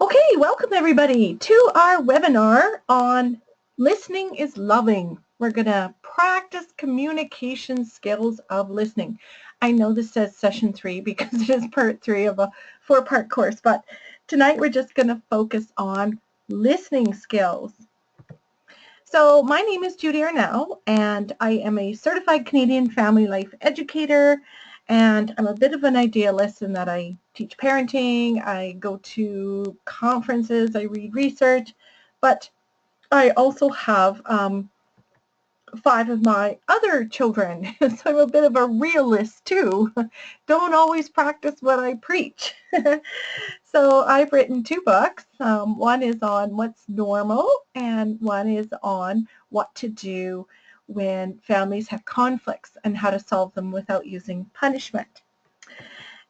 Okay, welcome everybody to our webinar on Listening is Loving. We're going to practice communication skills of listening. I know this says session 3 because it is part 3 of a 4-part course, but tonight we're just going to focus on listening skills. So my name is Judy Arnall, and I am a certified Canadian family life educator, and I'm a bit of an idealist in that I teach parenting, I go to conferences, I read research, but I also have 5 of my other children, so I'm a bit of a realist too. Don't always practice what I preach. So I've written 2 books. One is on what's normal and one is on what to do when families have conflicts and how to solve them without using punishment.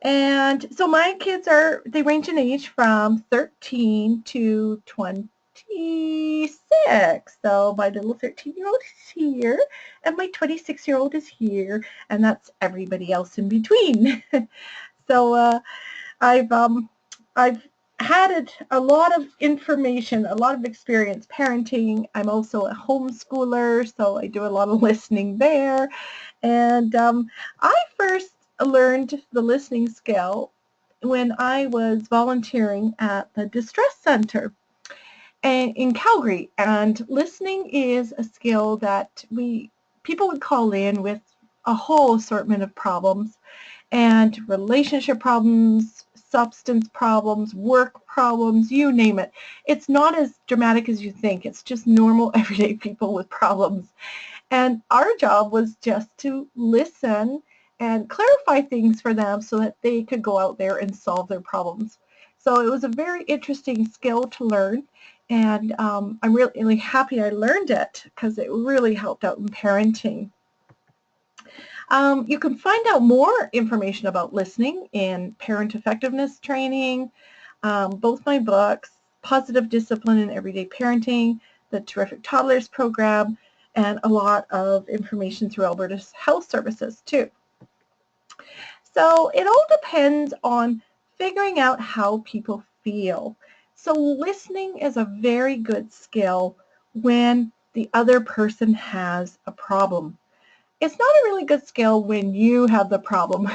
And so my kids they range in age from 13 to 26. So my little 13-year-old is here and my 26-year-old is here, and that's everybody else in between. So I've had a lot of information, a lot of experience parenting. I'm also a homeschooler, so I do a lot of listening there. And I first learned the listening skill when I was volunteering at the Distress Center in Calgary. And listening is a skill that people would call in with a whole assortment of problems, and relationship problems, substance problems, work problems, you name it. It's not as dramatic as you think. It's just normal, everyday people with problems. And our job was just to listen and clarify things for them so that they could go out there and solve their problems. So it was a very interesting skill to learn, and I'm really happy I learned it because it really helped out in parenting. You can find out more information about listening in parent effectiveness training, both my books, Positive Discipline in Everyday Parenting, the terrific Toddlers program, and a lot of information through Alberta's health services too. So it all depends on figuring out how people feel. So listening is a very good skill when the other person has a problem. It's not a really good skill when you have the problem.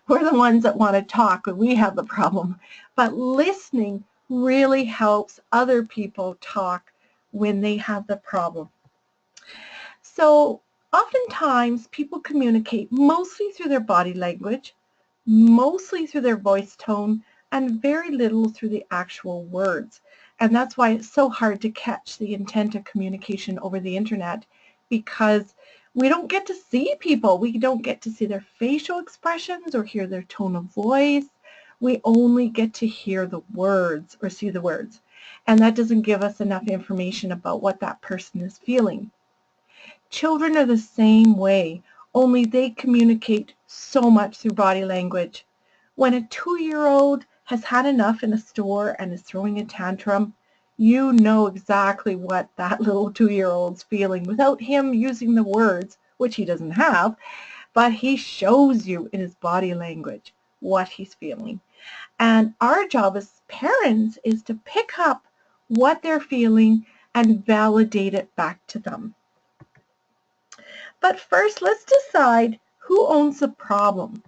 We're the ones that want to talk when we have the problem. But listening really helps other people talk when they have the problem. So oftentimes people communicate mostly through their body language, mostly through their voice tone, and very little through the actual words. And that's why it's so hard to catch the intent of communication over the internet, because we don't get to see people. We don't get to see their facial expressions or hear their tone of voice. We only get to hear the words or see the words. And that doesn't give us enough information about what that person is feeling. Children are the same way, only they communicate so much through body language. When a 2-year-old has had enough in a store and is throwing a tantrum, you know exactly what that little 2-year-old's feeling without him using the words, which he doesn't have, but he shows you in his body language what he's feeling. And our job as parents is to pick up what they're feeling and validate it back to them. But first, let's decide who owns the problem.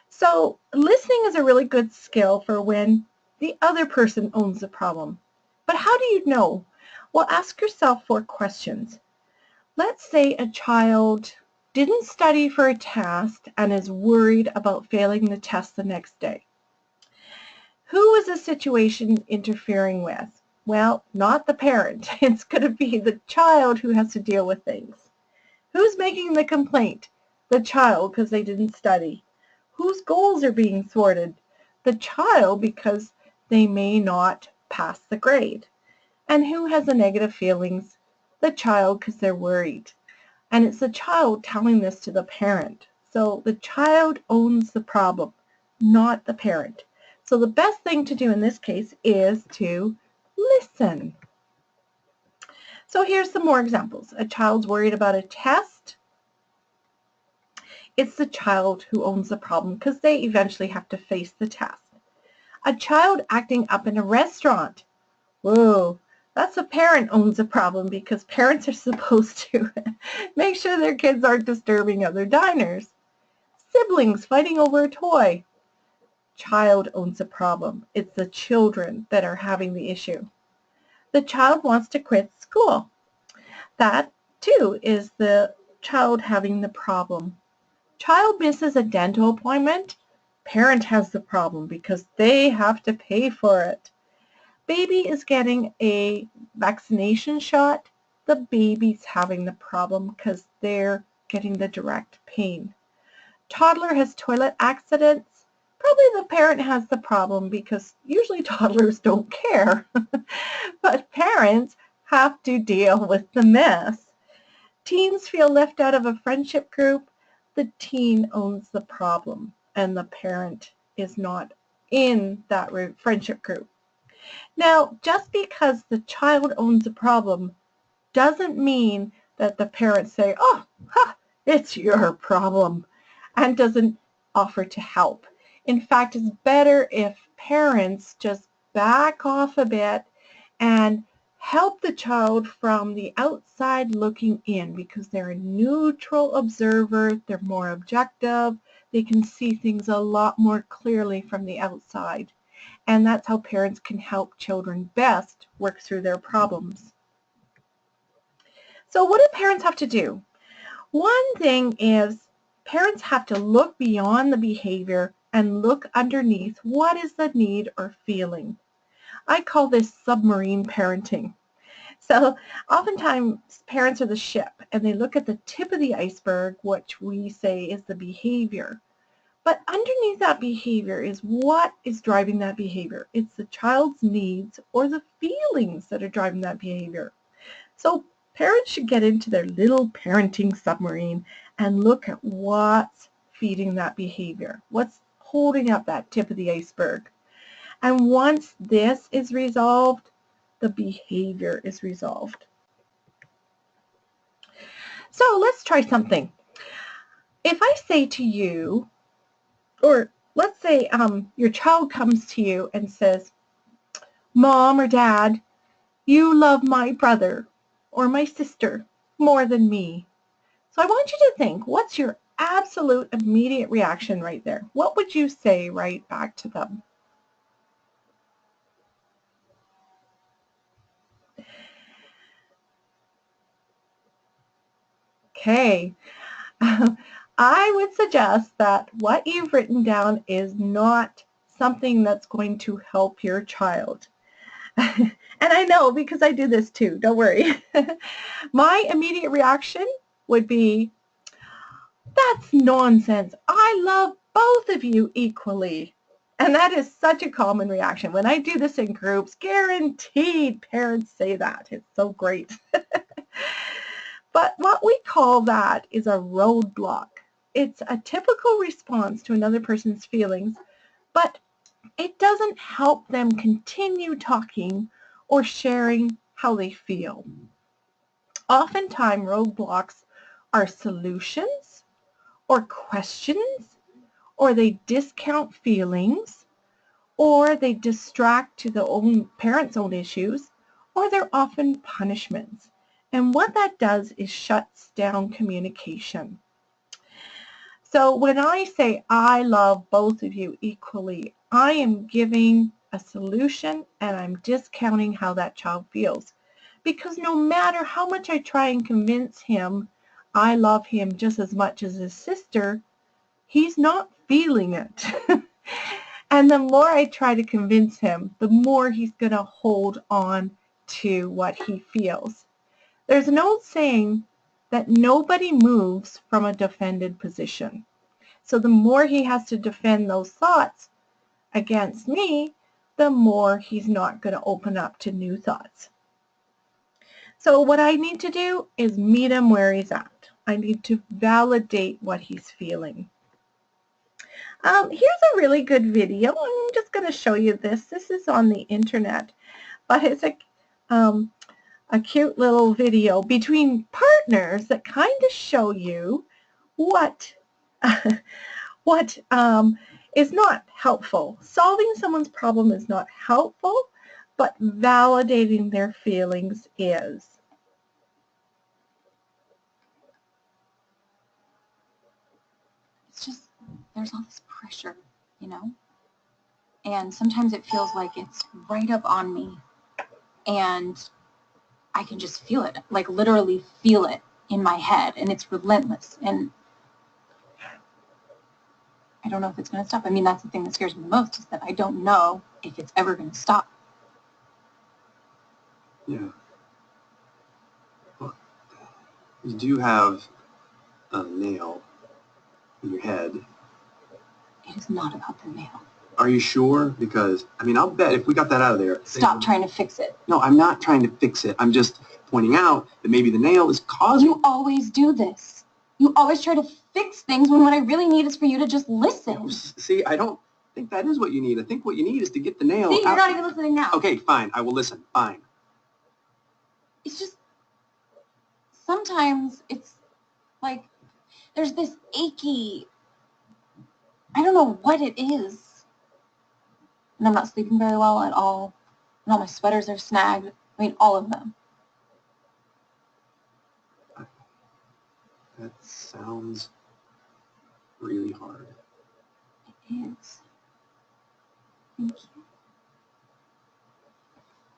So listening is a really good skill for when the other person owns the problem. But how do you know? Well, ask yourself 4 questions. Let's say a child didn't study for a test and is worried about failing the test the next day. Who is the situation interfering with? Well, not the parent. It's going to be the child who has to deal with things. Who's making the complaint? The child, because they didn't study. Whose goals are being thwarted? The child, because they may not pass the grade. And who has the negative feelings? The child, because they're worried. And it's the child telling this to the parent. So the child owns the problem, not the parent. So the best thing to do in this case is to listen. So here's some more examples. A child's worried about a test. It's the child who owns the problem because they eventually have to face the test. A child acting up in a restaurant. Whoa, that's a parent owns a problem because parents are supposed to make sure their kids aren't disturbing other diners. Siblings fighting over a toy. Child owns a problem. It's the children that are having the issue. The child wants to quit school. That, too, is the child having the problem. Child misses a dental appointment. Parent has the problem because they have to pay for it. Baby is getting a vaccination shot. The baby's having the problem because they're getting the direct pain. Toddler has toilet accidents. Probably the parent has the problem because usually toddlers don't care. But parents have to deal with the mess. Teens feel left out of a friendship group. The teen owns the problem and the parent is not in that friendship group. Now, just because the child owns a problem doesn't mean that the parents say, oh, it's your problem, and doesn't offer to help. In fact, it's better if parents just back off a bit and help the child from the outside looking in because they're a neutral observer, they're more objective, they can see things a lot more clearly from the outside. And that's how parents can help children best work through their problems. So what do parents have to do? One thing is parents have to look beyond the behavior and look underneath what is the need or feeling. I call this submarine parenting. So oftentimes parents are the ship and they look at the tip of the iceberg, which we say is the behavior. But underneath that behavior is what is driving that behavior. It's the child's needs or the feelings that are driving that behavior. So parents should get into their little parenting submarine and look at what's feeding that behavior, what's holding up that tip of the iceberg. And once this is resolved, the behavior is resolved. So let's try something. If I say to you, or let's say your child comes to you and says, Mom or Dad, you love my brother or my sister more than me. So I want you to think, what's your absolute immediate reaction right there? What would you say right back to them? Okay. I would suggest that what you've written down is not something that's going to help your child. And I know because I do this too, don't worry. My immediate reaction would be, that's nonsense. I love both of you equally. And that is such a common reaction. When I do this in groups, guaranteed parents say that. It's so great. But what we call that is a roadblock. It's a typical response to another person's feelings, but it doesn't help them continue talking or sharing how they feel. Oftentimes, roadblocks are solutions or questions, or they discount feelings, or they distract to the parents' own issues, or they're often punishments. And what that does is shuts down communication. So when I say I love both of you equally, I am giving a solution and I'm discounting how that child feels. Because no matter how much I try and convince him I love him just as much as his sister, he's not feeling it. And the more I try to convince him, the more he's going to hold on to what he feels. There's an old saying that nobody moves from a defended position. So the more he has to defend those thoughts against me, the more he's not going to open up to new thoughts. So what I need to do is meet him where he's at. I need to validate what he's feeling. Here's a really good video. I'm just going to show you this. This is on the internet, but it's a cute little video between partners that kind of show you what is not helpful. Solving someone's problem is not helpful, but validating their feelings is. It's just, there's all this pressure, you know? And sometimes it feels like it's right up on me, and I can just feel it, like literally feel it in my head, and it's relentless, and I don't know if it's going to stop. I mean, that's the thing that scares me the most, is that I don't know if it's ever going to stop. Yeah. Well, you do have a nail in your head. It is not about the nail. Are you sure? Because, I mean, I'll bet if we got that out of there... Stop trying to fix it. No, I'm not trying to fix it. I'm just pointing out that maybe the nail is causing... You always do this. You always try to fix things when what I really need is for you to just listen. See, I don't think that is what you need. I think what you need is to get the nail See, out. you're not even listening now. Okay, fine. I will listen. Fine. It's just, sometimes it's like there's this achy, I don't know what it is. And I'm not sleeping very well at all. And all my sweaters are snagged. I mean, all of them. That sounds really hard. It is. Thank you.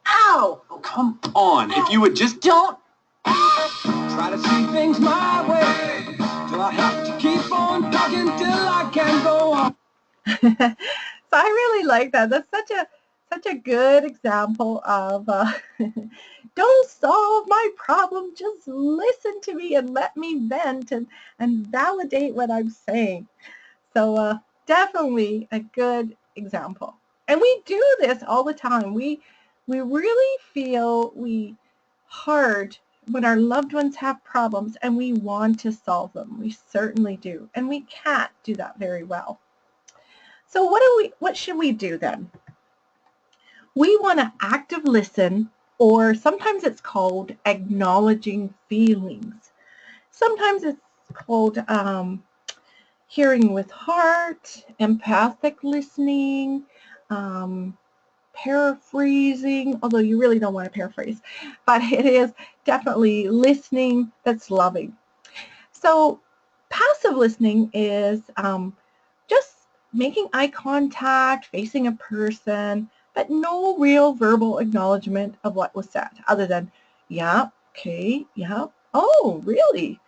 Ow! Oh, come on. Ow. If you would just... Don't. Try to see things my way. Till I have to keep on talking till I can go on. So I really like that. That's such a good example of don't solve my problem, just listen to me and let me vent and validate what I'm saying. So definitely a good example. And we do this all the time. We really feel hard when our loved ones have problems and we want to solve them. We certainly do. And we can't do that very well. So what should we do then? We want to active listen, or sometimes it's called acknowledging feelings. Sometimes it's called hearing with heart, empathic listening, paraphrasing, although you really don't want to paraphrase, but it is definitely listening that's loving. So passive listening is just making eye contact, facing a person, but no real verbal acknowledgement of what was said, other than, yeah, okay, yeah, oh, really?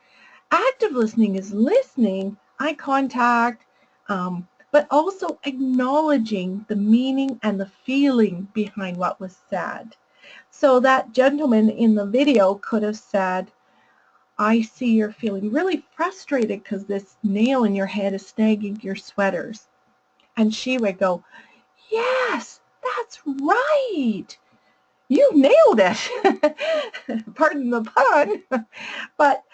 Active listening is listening, eye contact, but also acknowledging the meaning and the feeling behind what was said. So that gentleman in the video could have said, I see you're feeling really frustrated because this nail in your head is snagging your sweaters. And she would go, yes, that's right. You nailed it. Pardon the pun. But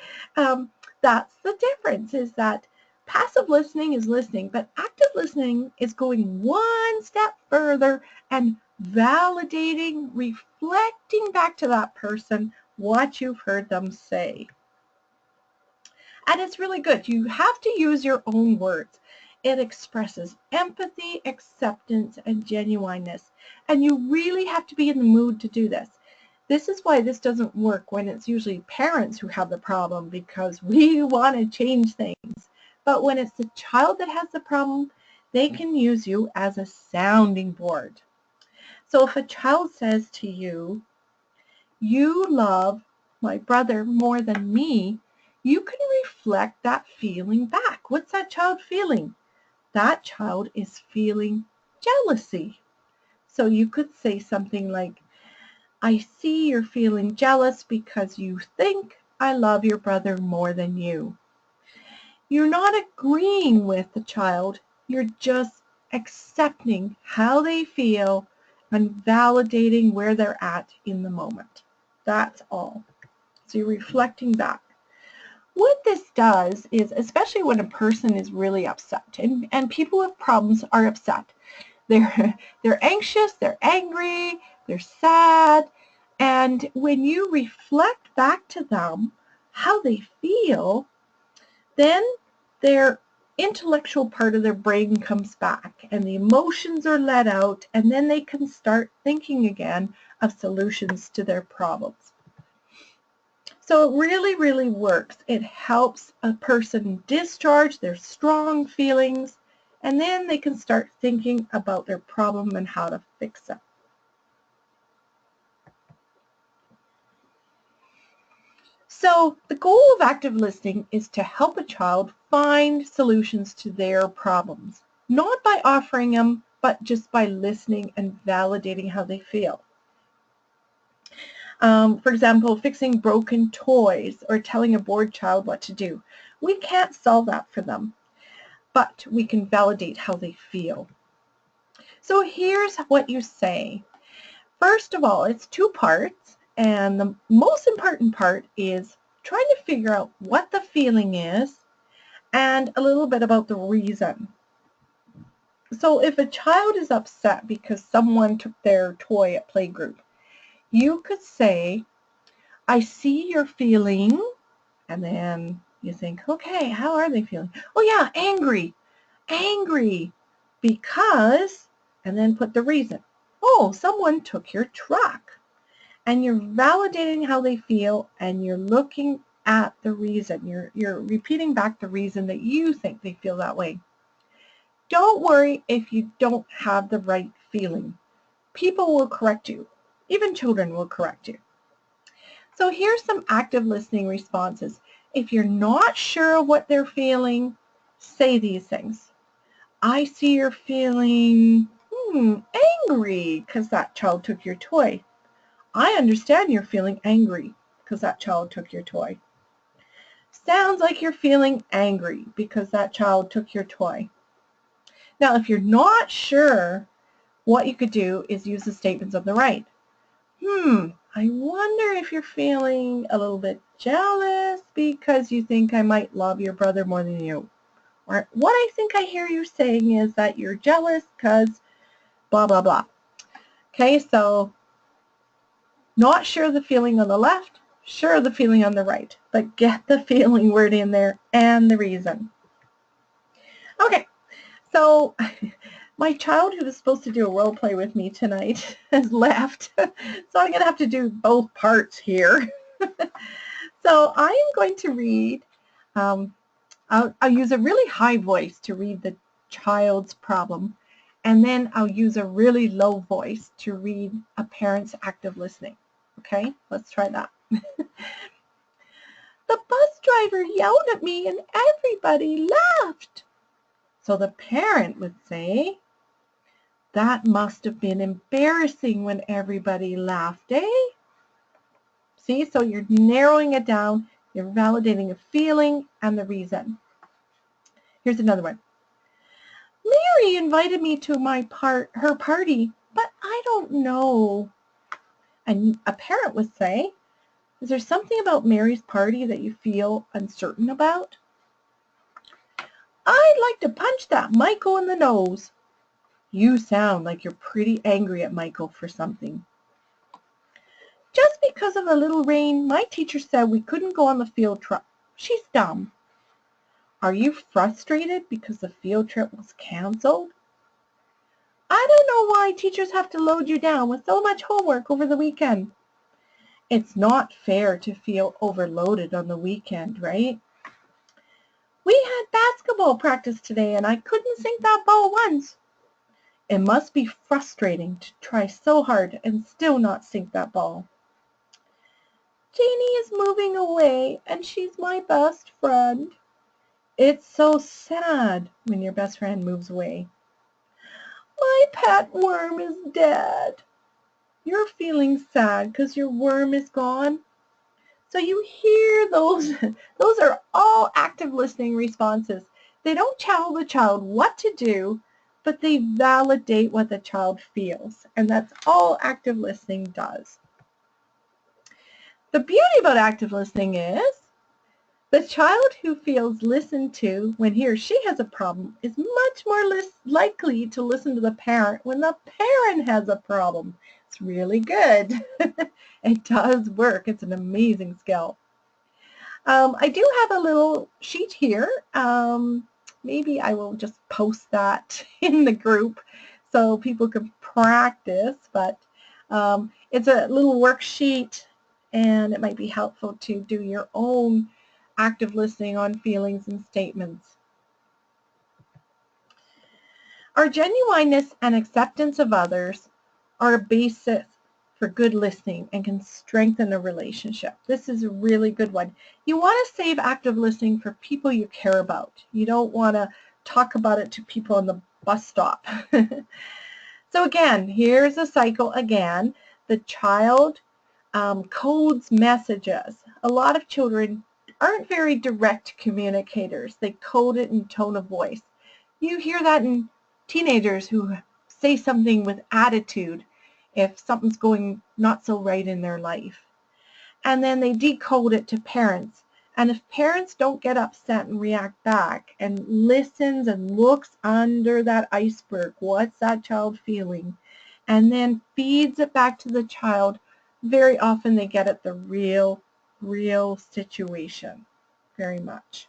that's the difference, is that passive listening is listening, but active listening is going one step further and validating, reflecting back to that person what you've heard them say. And it's really good. You have to use your own words. It expresses empathy, acceptance, and genuineness. And you really have to be in the mood to do this. This is why this doesn't work when it's usually parents who have the problem, because we want to change things. But when it's the child that has the problem, they can use you as a sounding board. So if a child says to you, you love my brother more than me, you can reflect that feeling back. What's that child feeling? That child is feeling jealousy. So you could say something like, I see you're feeling jealous because you think I love your brother more than you. You're not agreeing with the child, you're just accepting how they feel and validating where they're at in the moment. That's all. So you're reflecting back. What this does is, especially when a person is really upset, and people with problems are upset. They're anxious, they're angry, they're sad, and when you reflect back to them how they feel, then they're intellectual part of their brain comes back and the emotions are let out, and then they can start thinking again of solutions to their problems. So it really, really works. It helps a person discharge their strong feelings, and then they can start thinking about their problem and how to fix it. So the goal of active listening is to help a child find solutions to their problems, not by offering them, but just by listening and validating how they feel. For example, fixing broken toys or telling a bored child what to do. We can't solve that for them, but we can validate how they feel. So here's what you say. First of all, it's two parts, and the most important part is trying to figure out what the feeling is and a little bit about the reason. So if a child is upset because someone took their toy at playgroup, you could say, I see you're feeling, and then you think, okay, how are they feeling? Oh yeah, angry because, and then put the reason. Oh, someone took your truck. And you're validating how they feel, and you're looking at the reason. You're repeating back the reason that you think they feel that way. Don't worry if you don't have the right feeling. People will correct you. Even children will correct you. So here's some active listening responses. If you're not sure of what they're feeling, say these things. I see you're feeling angry because that child took your toy. I understand you're feeling angry because that child took your toy. Sounds like you're feeling angry because that child took your toy. Now, if you're not sure, what you could do is use the statements on the right. I wonder if you're feeling a little bit jealous because you think I might love your brother more than you. Or what I think I hear you saying is that you're jealous because blah, blah, blah. Okay, so not sure of the feeling on the left, sure of the feeling on the right, but get the feeling word in there and the reason. Okay, so my child who was supposed to do a role play with me tonight has left, so I'm going to have to do both parts here. So I am going to read, I'll use a really high voice to read the child's problem, and then I'll use a really low voice to read a parent's active listening. Okay, let's try that. The bus driver yelled at me and everybody laughed. So the parent would say, that must have been embarrassing when everybody laughed, eh? See, so you're narrowing it down, you're validating a feeling and the reason. Here's another one. Mary invited me to her party, but I don't know. And a parent would say, is there something about Mary's party that you feel uncertain about? I'd like to punch that Michael in the nose. You sound like you're pretty angry at Michael for something. Just because of a little rain, my teacher said we couldn't go on the field trip. She's dumb. Are you frustrated because the field trip was canceled? I don't know why teachers have to load you down with so much homework over the weekend. It's not fair to feel overloaded on the weekend, right? We had basketball practice today and I couldn't sink that ball once. It must be frustrating to try so hard and still not sink that ball. Janie is moving away and she's my best friend. It's so sad when your best friend moves away. My pet worm is dead. You're feeling sad because your worm is gone. So you hear those are all active listening responses. They don't tell the child what to do, but they validate what the child feels. And that's all active listening does. The beauty about active listening is the child who feels listened to when he or she has a problem is much more likely to listen to the parent when the parent has a problem. It's really good. It does work. It's an amazing skill. I do have a little sheet here maybe I will just post that in the group so people can practice, but it's a little worksheet, and it might be helpful to do your own active listening on feelings and statements. Our genuineness and acceptance of others are a basis for good listening and can strengthen a relationship. This is a really good one. You want to save active listening for people you care about. You don't want to talk about it to people on the bus stop. So again, here's a cycle again. The child codes messages. A lot of children aren't very direct communicators. They code it in tone of voice. You hear that in teenagers who say something with attitude if something's going not so right in their life. And then they decode it to parents. And if parents don't get upset and react back and listens and looks under that iceberg, what's that child feeling, and then feeds it back to the child, very often they get at the real situation very much.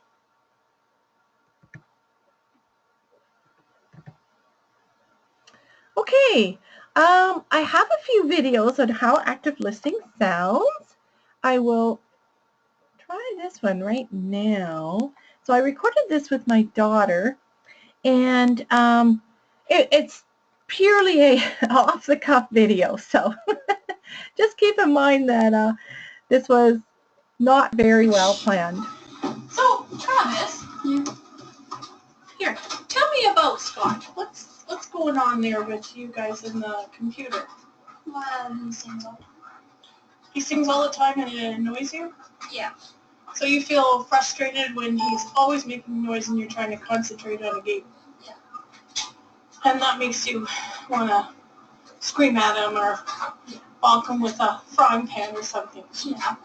Okay, I have a few videos on how active listening sounds. I will try this one right now. So I recorded this with my daughter, and it's purely a off-the-cuff video, so just keep in mind that this was not very well planned. So, Travis, here, tell me about Scott. What's going on there with you guys in the computer? Well, he sings all the time. He sings all the time and it annoys you? Yeah. So you feel frustrated when he's always making noise and you're trying to concentrate on a game? Yeah. And that makes you want to scream at him or bonk him with a frying pan or something? Yeah.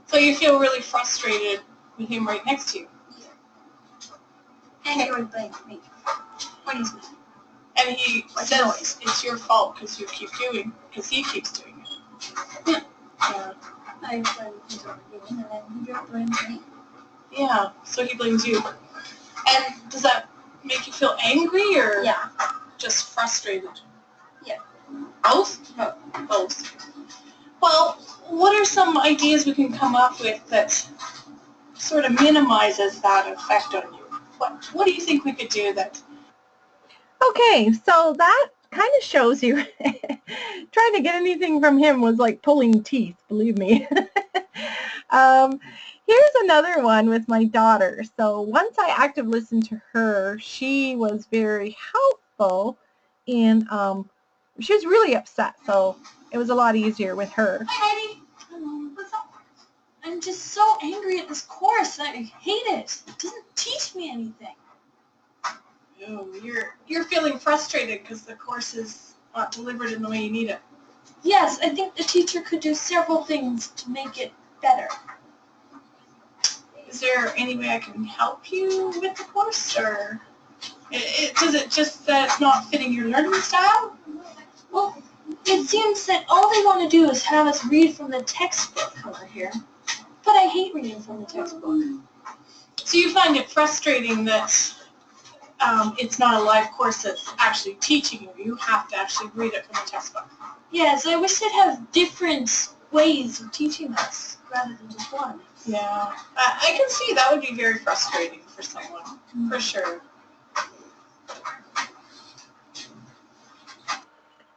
So you feel really frustrated with him right next to you? And he would blame me when he's mad. And he says it's your fault because you keep doing, because he keeps doing it. Yeah. I blame him for doing it, and he blames me. Yeah, so he blames you. And does that make you feel angry or just frustrated? Yeah. Both? No. Both. Well, what are some ideas we can come up with that sort of minimizes that effect on you? What do you think we could do that? Okay, so that kind of shows you trying to get anything from him was like pulling teeth, believe me. Here's another one with my daughter. So once I active listened to her, she was very helpful in, she was really upset, so it was a lot easier with her. Hi, Eddie. Hello. What's up? I'm just so angry at this course. I hate it. It doesn't teach me anything. Oh, you're feeling frustrated because the course is not delivered in the way you need it. Yes, I think the teacher could do several things to make it better. Is there any way I can help you with the course, or does it just that it's not fitting your learning style? Well, it seems that all they want to do is have us read from the textbook over here. But I hate reading from the textbook. So you find it frustrating that it's not a live course that's actually teaching you. You have to actually read it from the textbook. Yes, I wish they'd have different ways of teaching us rather than just one. Yeah, I can see that would be very frustrating for someone, for sure.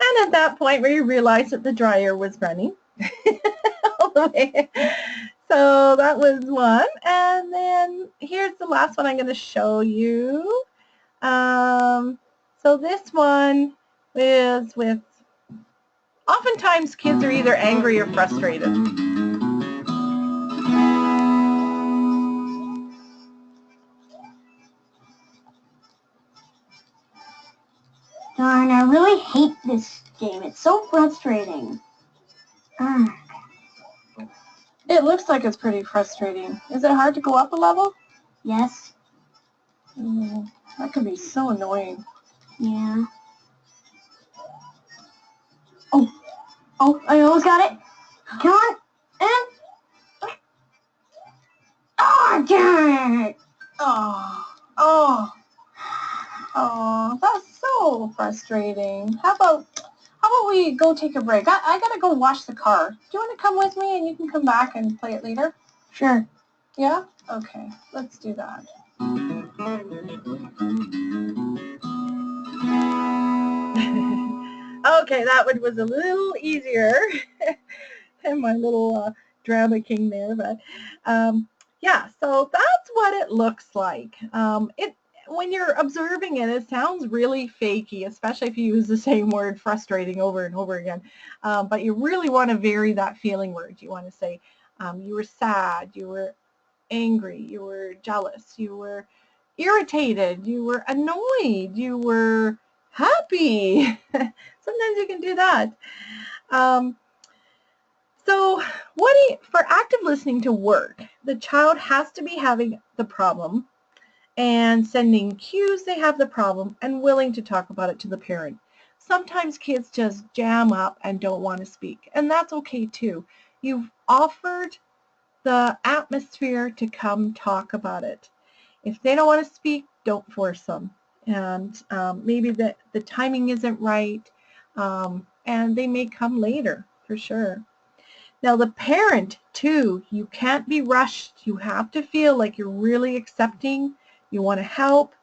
And at that point, we realized that the dryer was running all the way. So that was one. And then here's the last one I'm going to show you. So this one is with, oftentimes kids are either angry or frustrated. Darn, I really hate this game. It's so frustrating. It looks like it's pretty frustrating. Is it hard to go up a level? Yes. That can be so annoying. Yeah. Oh, I almost got it. Come on. And... Oh, darn it. Oh, frustrating. How about we go take a break? I gotta go wash the car. Do you want to come with me and you can come back and play it later? Sure. Yeah? Okay, let's do that. Okay, that one was a little easier than my little drama king there, but yeah, so that's what it looks like. When you're observing it, it sounds really fakey, especially if you use the same word, frustrating, over and over again. But you really want to vary that feeling word. You want to say you were sad, you were angry, you were jealous, you were irritated, you were annoyed, you were happy. Sometimes you can do that. So for active listening to work, the child has to be having the problem and sending cues they have the problem and willing to talk about it to the parent. Sometimes kids just jam up and don't want to speak, and that's okay too. You've offered the atmosphere to come talk about it. If they don't want to speak, don't force them. And maybe the timing isn't right, and they may come later for sure. Now the parent too, you can't be rushed. You have to feel like you're really accepting, you want to help,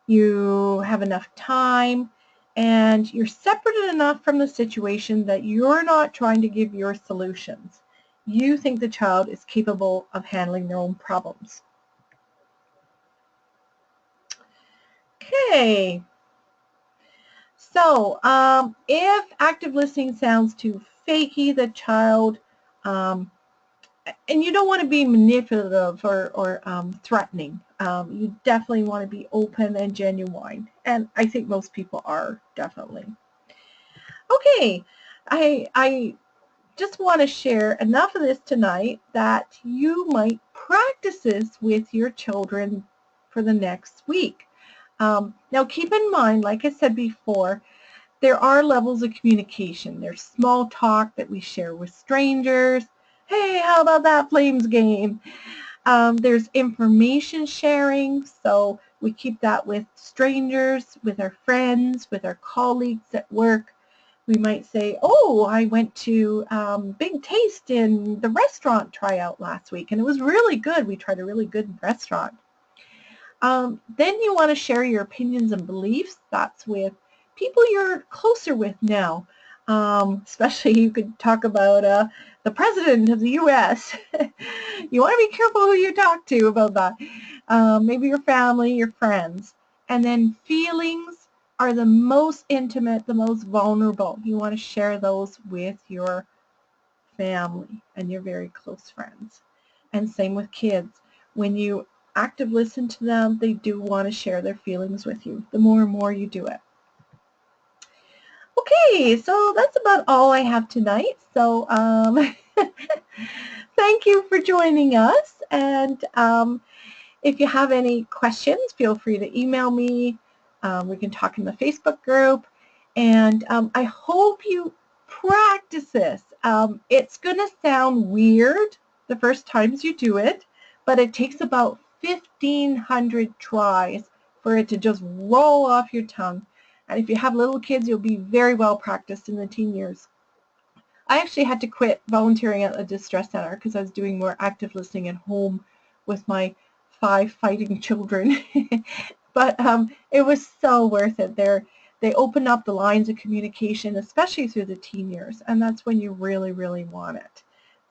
you have enough time, and you're separated enough from the situation that you're not trying to give your solutions. You think the child is capable of handling their own problems. Okay, so if active listening sounds too fakey, the child, and you don't want to be manipulative or threatening. You definitely want to be open and genuine, and I think most people are, definitely. Okay, I just want to share enough of this tonight that you might practice this with your children for the next week. Now keep in mind, like I said before, there are levels of communication. There's small talk that we share with strangers. Hey, how about that Flames game? There's information sharing, so we keep that with strangers, with our friends, with our colleagues at work. We might say, oh, I went to Big Taste in the restaurant tryout last week, and it was really good. We tried a really good restaurant. Then you want to share your opinions and beliefs. That's with people you're closer with now. Especially you could talk about the President of the U.S. You want to be careful who you talk to about that. Maybe your family, your friends. And then feelings are the most intimate, the most vulnerable. You want to share those with your family and your very close friends. And same with kids. When you active listen to them, they do want to share their feelings with you. The more and more you do it. Okay, so that's about all I have tonight. So thank you for joining us. And if you have any questions, feel free to email me. We can talk in the Facebook group. And I hope you practice this. It's going to sound weird the first times you do it, but it takes about 1,500 tries for it to just roll off your tongue. And if you have little kids, you'll be very well practiced in the teen years. I actually had to quit volunteering at a distress center because I was doing more active listening at home with my 5 fighting children. But it was so worth it. They open up the lines of communication, especially through the teen years, and that's when you really, really want it.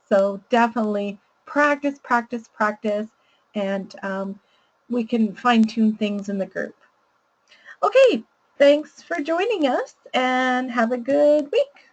So definitely practice, practice, practice, and we can fine-tune things in the group. Okay, thanks for joining us, and have a good week.